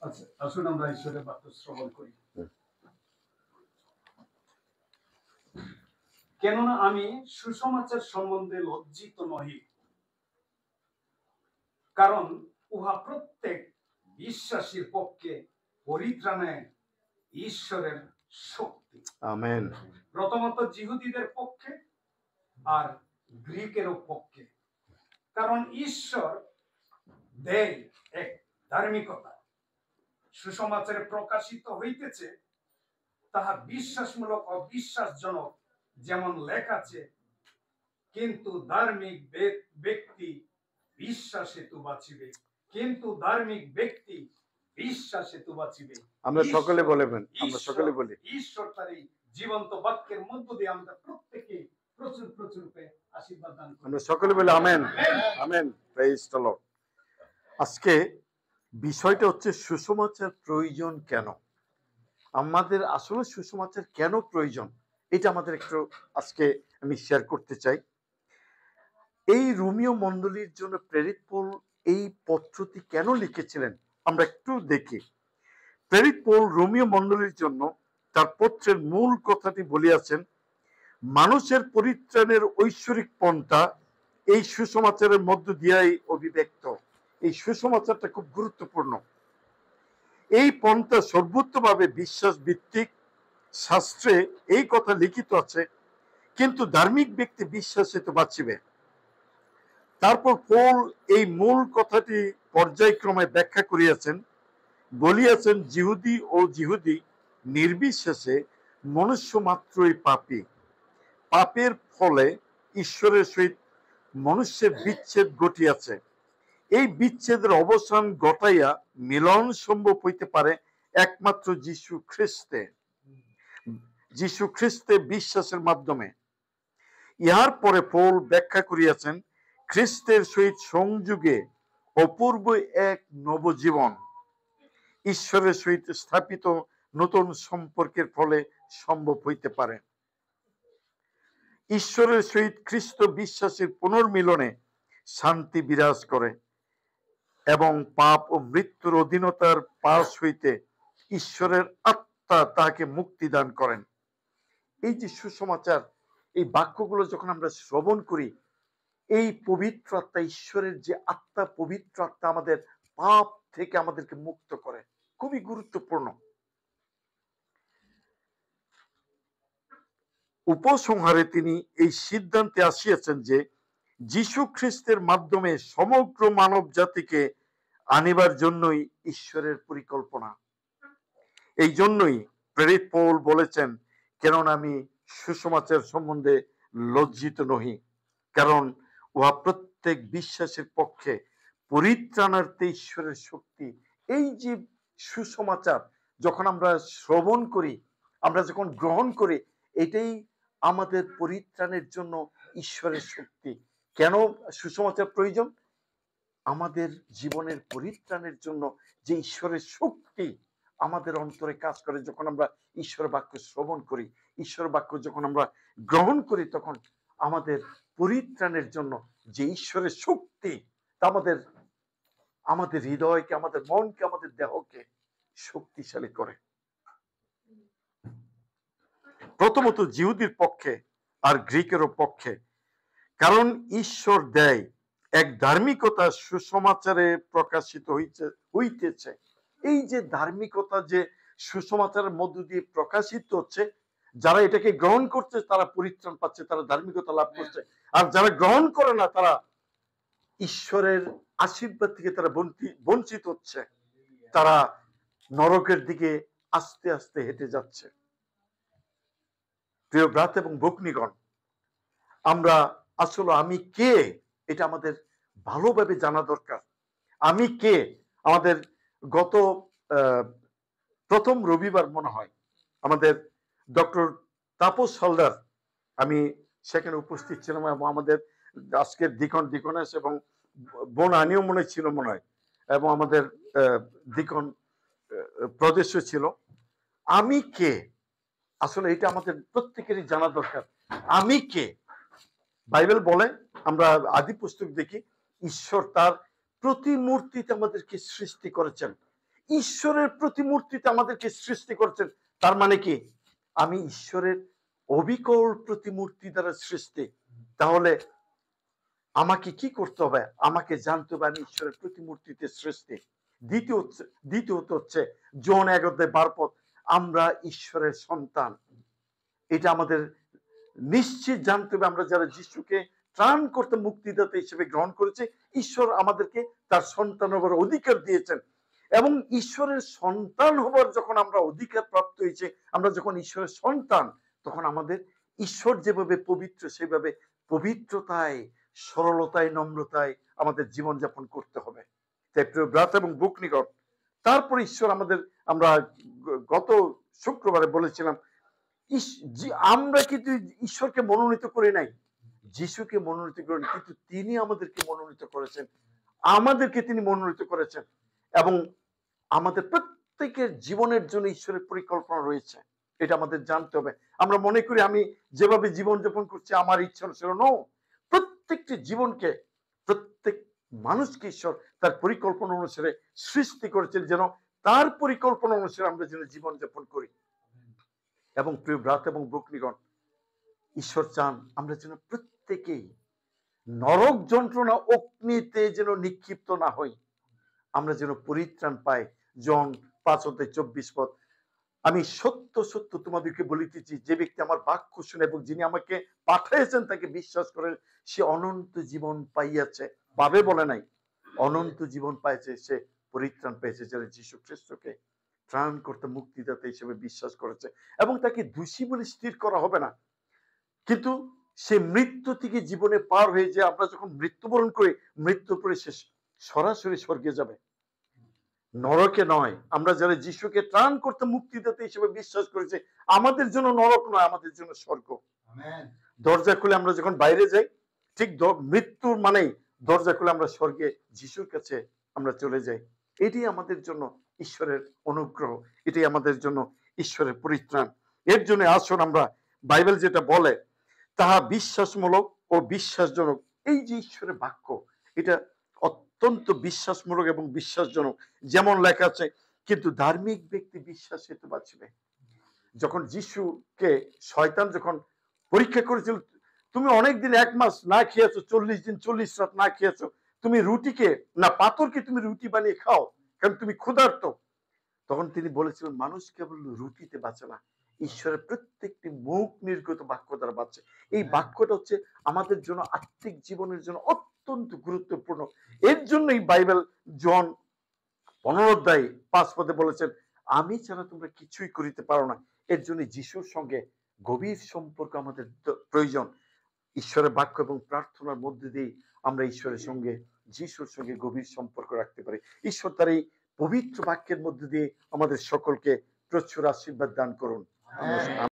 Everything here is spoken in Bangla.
আচ্ছা, আসুন আমরা ঈশ্বরের বাক্য শ্রবণ করি। কেননা আমি সুসমাচার সম্বন্ধে লজ্জিত নহি, কারণ উহা প্রত্যেক বিশ্বাসীর পক্ষে পরিত্রাণে ঈশ্বরের শক্তি। আমেন। প্রথমত জিহুদীদের পক্ষে আর গ্রিকেরও পক্ষে, কারণ ঈশ্বর দেয় এক ধার্মিকতা সুসমাচারে প্রকাশিত হইতেছে, তাহা বিশ্বাসমূলক অবিশ্বাসজনক যেমন লেখা আছে, কিন্তু ধার্মিক ব্যক্তি বিশ্বাসে তো বাঁচিবে, কিন্তু ধার্মিক ব্যক্তি বিশ্বাসে তো বাঁচিবে। আমরা সকলে বলবেন, আমরা সকলে বলি, ঈশ্বর তার এই জীবন্ত বাক্যের মধ্য দিয়ে আমরা প্রত্যেকে প্রচুর প্রচুর আশীর্বাদ দান করি। আমরা সকলে বলি amen, amen, praise the Lord. আজকে বিষয়টা হচ্ছে সুসমাচার প্রয়োজন কেন, আমাদের আসলে সুসমাচার কেন প্রয়োজন, এটা আমাদের একটু আজকে আমি শেয়ার করতে চাই। এই রোমীয় মণ্ডলীর জন্য প্রেরিত পৌল এই পত্রটি কেন লিখেছিলেন আমরা একটু দেখি। প্রেরিত পৌল রোমীয় মণ্ডলীর জন্য তার পত্রের মূল কথাটি বলিয়াছেন, মানুষের পরিত্রাণের ঐশ্বরিক পন্থা এই সুসমাচারের মধ্য দিয়াই অভিব্যক্ত। এই সুসমাচারটা খুব গুরুত্বপূর্ণ। এই পন্থা সর্বোত্তভাবে বিশ্বাস ভিত্তিক। শাস্ত্রে এই কথা লিখিত আছে, কিন্তু ধার্মিক ব্যক্তি বিশ্বাসে তো বাঁচিবে। তারপর পৌল এই মূল কথাটি পর্যায়ক্রমে ব্যাখ্যা করিয়াছেন, বলিয়াছেন জিহুদি নির্বিশেষে মনুষ্য মাত্রই পাপী। পাপের ফলে ঈশ্বরের সহিত মনুষ্যের বিচ্ছেদ ঘটিয়াছে। এই বিচ্ছেদের অবসান ঘটাইয়া মিলন সম্ভব হইতে পারে একমাত্র যীশু খ্রিস্টে বিশ্বাসের মাধ্যমে। ইহার পরে পৌল ব্যাখ্যা করিয়াছেন, খ্রিস্টের সহিত সংযোগে অপূর্ব এক নবজীবন ঈশ্বরের সহিত স্থাপিত নতুন সম্পর্কের ফলে সম্ভব হইতে পারে। ঈশ্বরের সহিত খ্রিস্ট বিশ্বাসের পুনর্মিলনে শান্তি বিরাজ করে এবং পাপ ও মৃত্যুর অধীনতার পাশ হইতে ঈশ্বরের আত্মা তাহাকে মুক্তি দান করেন। এই যে সুসমাচার, এই বাক্যগুলো যখন আমরা শ্রবণ করি, এই পবিত্র আত্মা, ঈশ্বরের যে আত্মা, পবিত্র আত্মা আমাদের পাপ থেকে আমাদেরকে মুক্ত করে, খুবই গুরুত্বপূর্ণ। উপসংহারে তিনি এই সিদ্ধান্তে আসিয়াছেন যে যীশু খ্রিস্টের মাধ্যমে সমগ্র মানব জাতিকে আনিবার জন্যই ঈশ্বরের পরিকল্পনা। এই জন্যই প্রেরিত পৌল বলেছেন, কেননা আমি সুসমাচার সম্বন্ধে লজ্জিত নহি, কারণ উহা প্রত্যেক বিশ্বাসের পক্ষে পরিত্রাণার্থে ঈশ্বরের শক্তি। এই যে সুসমাচার যখন আমরা শ্রবণ করি, আমরা যখন গ্রহণ করি, এটাই আমাদের পরিত্রাণের জন্য ঈশ্বরের শক্তি। কেন সুসমাচার প্রয়োজন? আমাদের জীবনের পরিত্রাণের জন্য যে ঈশ্বরের শক্তি আমাদের অন্তরে কাজ করে, যখন আমরা ঈশ্বর বাক্য শ্রবণ করি, ঈশ্বর বাক্য যখন আমরা গ্রহণ করি, তখন আমাদের পরিত্রাণের জন্য যে ঈশ্বরের শক্তি তা আমাদের হৃদয়কে, আমাদের মনকে, আমাদের দেহকে শক্তিশালী করে। প্রথমত জিহুদির পক্ষে আর গ্রিকেরও পক্ষে, কারণ ঈশ্বর দেয় এক ধার্মিকতা সুসমাচারে প্রকাশিত হইতেছে। এই যে ধার্মিকতা যে সুসমাচারের মধ্য দিয়ে প্রকাশিত হচ্ছে, যারা এটাকে গ্রহণ করছে তারা পরিত্রাণ পাচ্ছে, তারা ধার্মিকতা লাভ করছে। আর যারা গ্রহণ করে না, তারা ঈশ্বরের আশীর্বাদ থেকে তারা বঞ্চিত হচ্ছে, তারা নরকের দিকে আস্তে আস্তে হেঁটে যাচ্ছে। প্রিয় ভ্রাত এবং ভগ্নীগণ, আমরা আসলে আমি কে, এটা আমাদের ভালোভাবে জানা দরকার। আমি কে? আমাদের গত প্রথম রবিবার মনে হয় আমাদের ডক্টর তাপস হালদার, আমি সেখানে উপস্থিত ছিলাম, এবং আমাদের আজকের ডিকনেস এবং বোন আনিও মনে ছিল মনে হয়, এবং আমাদের ডিকন প্রদেশও ছিল। আমি কে? আসলে এটা আমাদের প্রত্যেকেরই জানা দরকার। আমি কে? বাইবেল বলে, আমরা আদি পুস্তক দেখি, ঈশ্বর তার প্রতিমূর্তিতে আমাদেরকে সৃষ্টি করেছেন। ঈশ্বরের প্রতিমূর্তিতে আমাদেরকে সৃষ্টি করেছেন। তার মানে কি আমি ঈশ্বরের অবিকল প্রতিমূর্তি দ্বারা সৃষ্টি। তাহলে আমাকে কি করতে হবে? আমাকে জানতে হবে আমি ঈশ্বরের প্রতিমূর্তিতে সৃষ্টি। দ্বিতীয়ত হচ্ছে জন 11:12 আমরা ঈশ্বরের সন্তান। এটা আমাদের নিশ্চিত জানতে হবে। আমরা যারা যিশুকে ত্রাণ করতে মুক্তিদাতা হিসেবে গ্রহণ করেছে, ঈশ্বর আমাদেরকে তার সন্তান হবার অধিকার দিয়েছেন। এবং ঈশ্বরের সন্তান হবার যখন আমরা অধিকার প্রাপ্ত হয়েছে, আমরা যখন ঈশ্বরের সন্তান, তখন আমাদের ঈশ্বর যেভাবে পবিত্র সেভাবে পবিত্রতায়, সরলতায়, নম্রতায় আমাদের জীবনযাপন করতে হবে। তাই প্রিয় ব্রাত এবং বুকনিগণ, তারপর ঈশ্বর আমাদের, আমরা গত শুক্রবারে বলেছিলাম, আমরা কিন্তু ঈশ্বরকে মনোনীত করি নাই, যিশুকে মনোনীত করেন, কিন্তু তিনি আমাদেরকে মনোনীত করেছেন, আমাদেরকে তিনি মনোনীত করেছেন। এবং আমাদের প্রত্যেকের জীবনের জন্য ঈশ্বরের পরিকল্পনা রয়েছে, এটা আমাদের জানতে হবে। আমরা মনে করি আমি যেভাবে জীবনযাপন করছি আমার ইচ্ছা অনুসারে, নো, প্রত্যেকটি জীবনকে, প্রত্যেক মানুষকে ঈশ্বর তার পরিকল্পনা অনুসারে সৃষ্টি করেছেন, যেন তার পরিকল্পনা অনুসারে আমরা যেন জীবনযাপন করি। এবং প্রিয় ব্রাত এবং বুকনিগণ, ঈশ্বর চান আমরা যেন প্রত্যেকেই নরক যন্ত্রণা অগ্নিতে যেন নিক্ষিপ্ত না হই, আমরা যেন পরিত্রাণ পাই। জন 5:24 আমি সত্য সত্য তোমাদেরকে বলিতেছি, যে ব্যক্তি আমার বাক্য শুনে এবং যিনি আমাকে পাঠিয়েছেন তাকে বিশ্বাস করে, সে অনন্ত জীবন পাইয়াছে। পাবে বলে নাই, অনন্ত জীবন পাইছে, সে পরিত্রাণ পেয়েছে, যারা যীশু খ্রিস্টকে ত্রাণ করতে মুক্তিদাতা হিসেবে বিশ্বাস করেছে। এবং তাকে দোষী বলে স্থির করা হবে না, কিন্তু সে মৃত্যু থেকে জীবনে পার হয়ে যায়। আমরা যখন মৃত্যুবরণ করি, মৃত্যুর পরে সে সরাসরি স্বর্গে যাবে, নরকে নয়। আমরা যারা যিশুকে ত্রাণ করতে মুক্তিদাতা হিসেবে বিশ্বাস করেছি, আমাদের জন্য নরক নয়, আমাদের জন্য স্বর্গ। দরজা খুলে আমরা যখন বাইরে যাই, ঠিক মৃত্যুর মানেই দরজা খুলে আমরা স্বর্গে যিশুর কাছে আমরা চলে যাই। এটি আমাদের জন্য ঈশ্বরের অনুগ্রহ, এটি আমাদের জন্য ঈশ্বরের পরিত্রাণ। এর জন্য আসুন আমরা, বাইবেল যেটা বলে তাহা বিশ্বাসমূলক ও বিশ্বাসজনক। এই যে ঈশ্বরের বাক্য, এটা অত্যন্ত বিশ্বাসমূলক এবং বিশ্বাসজনক। যেমন লেখা আছে, কিন্তু ধার্মিক ব্যক্তি বিশ্বাস হেতু বাঁচবে। যখন যিশুকে শয়তান যখন পরীক্ষা করেছিল, তুমি অনেকদিন 1 মাস না খেয়েছো, 40 দিন 40 রাত না খেয়েছো, তুমি রুটিকে না পাথরকে তুমি রুটি বানিয়ে খাও, কারণ তুমি ক্ষুধার্ত। তখন তিনি বলেছিলেন, মানুষ কেবল রুটিতে বাঁচে না, ঈশ্বরের প্রত্যেকটি মুখ নির্গত বাক্য দ্বারা বাঁচে। এই বাক্যটা হচ্ছে আমাদের জন্য আত্মিক জীবনের জন্য অত্যন্ত গুরুত্বপূর্ণ। এর জন্যই বাইবেল জন 15:5 বলেছেন, আমি ছাড়া তোমরা কিছুই করিতে পারো না। এর জন্য যিশুর সঙ্গে গভীর সম্পর্ক আমাদের প্রয়োজন। ঈশ্বরের বাক্য এবং প্রার্থনার মধ্যে দিয়ে আমরা ঈশ্বরের সঙ্গে, যিশুর সঙ্গে গভীর সম্পর্ক রাখতে পারি। ঈশ্বর তার এই পবিত্র বাক্যের মধ্যে দিয়ে আমাদের সকলকে প্রচুর আশীর্বাদ দান করুন।